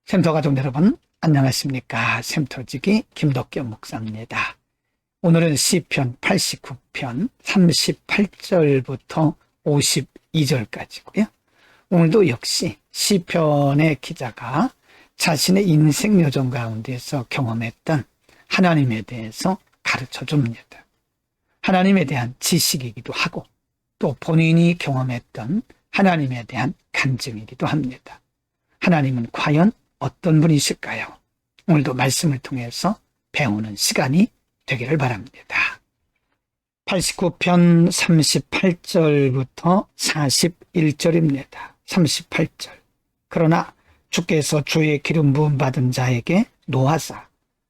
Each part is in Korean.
샘터 가족 여러분, 안녕하십니까? 샘터지기 김덕겸 목사입니다. 오늘은 시편 89편 38절부터 52절까지고요. 오늘도 역시 시편의 기자가 자신의 인생 여정 가운데서 경험했던 하나님에 대해서 가르쳐 줍니다. 하나님에 대한 지식이기도 하고 또 본인이 경험했던 하나님에 대한 간증이기도 합니다. 하나님은 과연 어떤 분이실까요? 오늘도 말씀을 통해서 배우는 시간이 되기를 바랍니다. 89편 38절부터 41절입니다. 38절. 그러나 주께서 주의 기름 부음 받은 자에게 노하사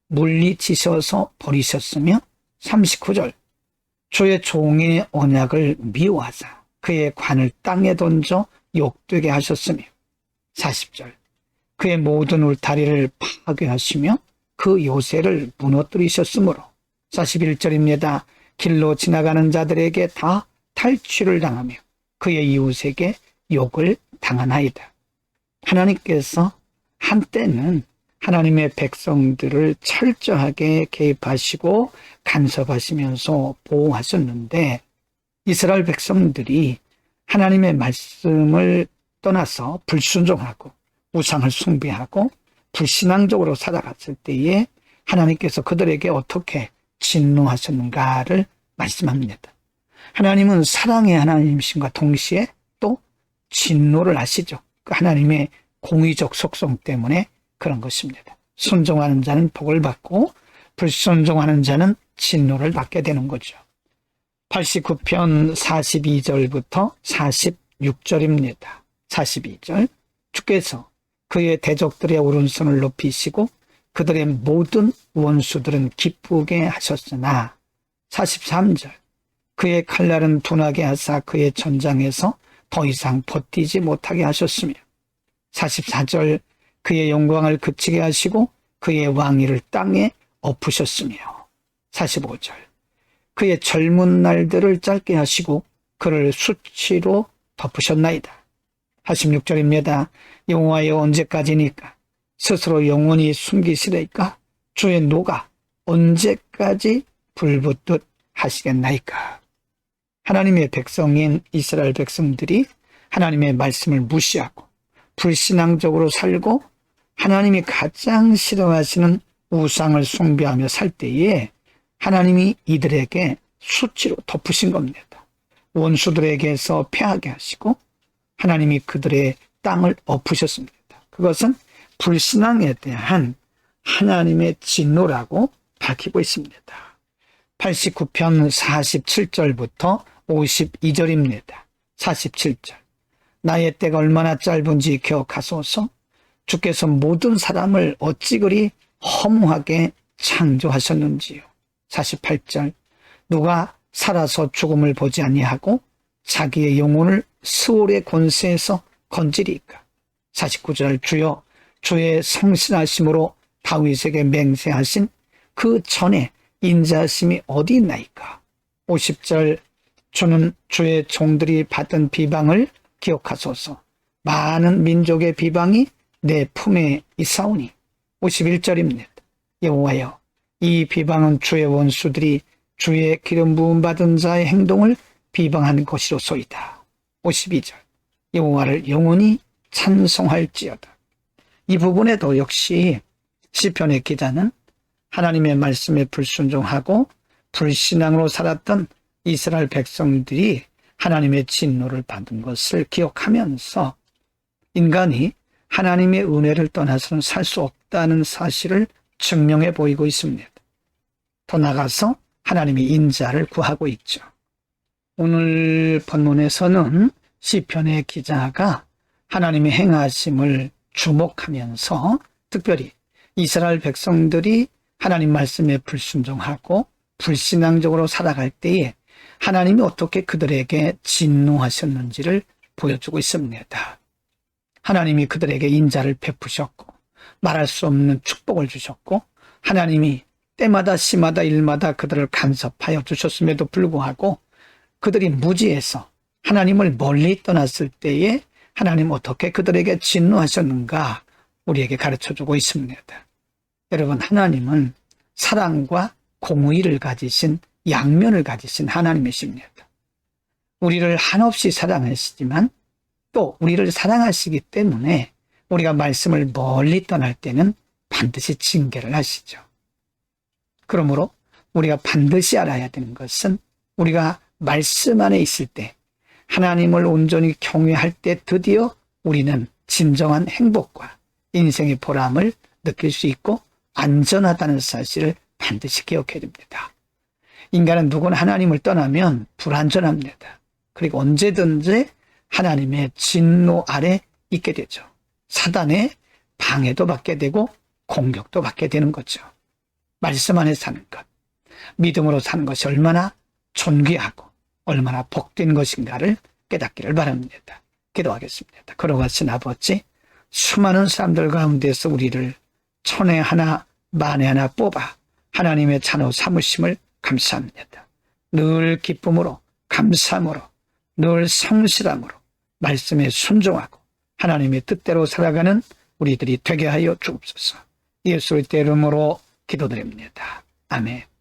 물리치셔서 버리셨으며 39절. 주의 종의 언약을 미워하사 그의 관을 땅에 던져 욕되게 하셨으며 40절. 그의 모든 울타리를 파괴하시며 그 요새를 무너뜨리셨으므로 41절입니다. 길로 지나가는 자들에게 다 탈취를 당하며 그의 이웃에게 욕을 당하나이다. 하나님께서 한때는 하나님의 백성들을 철저하게 개입하시고 간섭하시면서 보호하셨는데 이스라엘 백성들이 하나님의 말씀을 떠나서 불순종하고 우상을 숭배하고 불신앙적으로 살아갔을 때에 하나님께서 그들에게 어떻게 진노하셨는가를 말씀합니다. 하나님은 사랑의 하나님이심과 동시에 또 진노를 하시죠. 그 하나님의 공의적 속성 때문에 그런 것입니다. 순종하는 자는 복을 받고 불순종하는 자는 진노를 받게 되는 거죠. 89편 42절부터 46절입니다. 42절. 주께서 그의 대적들의 오른손을 높이시고 그들의 모든 원수들은 기쁘게 하셨으나 43절. 그의 칼날은 둔하게 하사 그의 전장에서 더 이상 버티지 못하게 하셨으며 44절. 그의 영광을 그치게 하시고 그의 왕위를 땅에 엎으셨으며 45절. 그의 젊은 날들을 짧게 하시고 그를 수치로 덮으셨나이다. 46절입니다. 여호와여 언제까지니까 스스로 영원히 숨기시리까? 주의 노가 언제까지 불붙듯 하시겠나이까? 하나님의 백성인 이스라엘 백성들이 하나님의 말씀을 무시하고 불신앙적으로 살고 하나님이 가장 싫어하시는 우상을 숭배하며 살 때에 하나님이 이들에게 수치로 덮으신 겁니다. 원수들에게서 패하게 하시고 하나님이 그들의 땅을 엎으셨습니다. 그것은 불신앙에 대한 하나님의 진노라고 밝히고 있습니다. 89편 47절부터 52절입니다. 47절. 나의 때가 얼마나 짧은지 기억하소서. 주께서 모든 사람을 어찌 그리 허무하게 창조하셨는지요. 48절. 누가 살아서 죽음을 보지 아니하고 자기의 영혼을 스올의 권세에서 건지리까? 49절. 주여 주의 성실하심으로 다윗에게 맹세하신 그 전에 인자하심이 어디 있나이까? 50절. 주는 주의 종들이 받은 비방을 기억하소서. 많은 민족의 비방이 내 품에 있사오니. 51절입니다. 여호와여 이 비방은 주의 원수들이 주의 기름 부음 받은 자의 행동을 비방한 것이로소이다. 52절. 여호와를 영원히 찬송할지어다. 이 부분에도 역시 시편의 기자는 하나님의 말씀에 불순종하고 불신앙으로 살았던 이스라엘 백성들이 하나님의 진노를 받은 것을 기억하면서 인간이 하나님의 은혜를 떠나서는 살 수 없다는 사실을 증명해 보이고 있습니다. 더 나아가서 하나님이 인자를 구하고 있죠. 오늘 본문에서는 시편의 기자가 하나님의 행하심을 주목하면서 특별히 이스라엘 백성들이 하나님 말씀에 불순종하고 불신앙적으로 살아갈 때에 하나님이 어떻게 그들에게 진노하셨는지를 보여주고 있습니다. 하나님이 그들에게 인자를 베푸셨고 말할 수 없는 축복을 주셨고 하나님이 때마다 시마다 일마다 그들을 간섭하여 주셨음에도 불구하고 그들이 무지해서 하나님을 멀리 떠났을 때에 하나님 어떻게 그들에게 진노하셨는가? 우리에게 가르쳐주고 있습니다. 여러분, 하나님은 사랑과 공의를 가지신, 양면을 가지신 하나님이십니다. 우리를 한없이 사랑하시지만 또 우리를 사랑하시기 때문에 우리가 말씀을 멀리 떠날 때는 반드시 징계를 하시죠. 그러므로 우리가 반드시 알아야 되는 것은, 우리가 말씀 안에 있을 때, 하나님을 온전히 경외할 때 드디어 우리는 진정한 행복과 인생의 보람을 느낄 수 있고 안전하다는 사실을 반드시 기억해야 됩니다. 인간은 누구나 하나님을 떠나면 불안전합니다. 그리고 언제든지 하나님의 진노 아래 있게 되죠. 사단의 방해도 받게 되고 공격도 받게 되는 거죠. 말씀 안에 사는 것, 믿음으로 사는 것이 얼마나 존귀하고 얼마나 복된 것인가를 깨닫기를 바랍니다. 기도하겠습니다. 걸어가신 아버지, 수많은 사람들 가운데서 우리를 천에 하나 만에 하나 뽑아 하나님의 자녀 삼으심을 감사합니다. 늘 기쁨으로, 감사함으로, 늘 성실함으로 말씀에 순종하고 하나님의 뜻대로 살아가는 우리들이 되게 하여 주옵소서. 예수의 이름으로 기도드립니다. 아멘.